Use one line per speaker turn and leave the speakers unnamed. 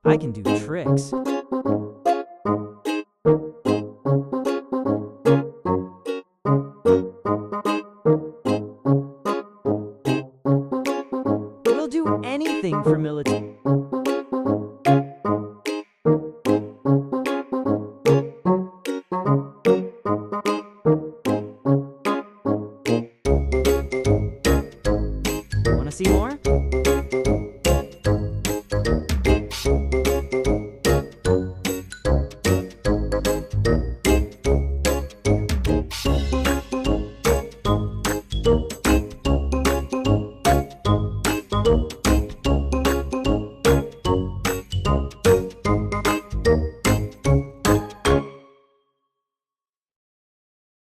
I can do tricks. We'll do anything for military. Want to see more?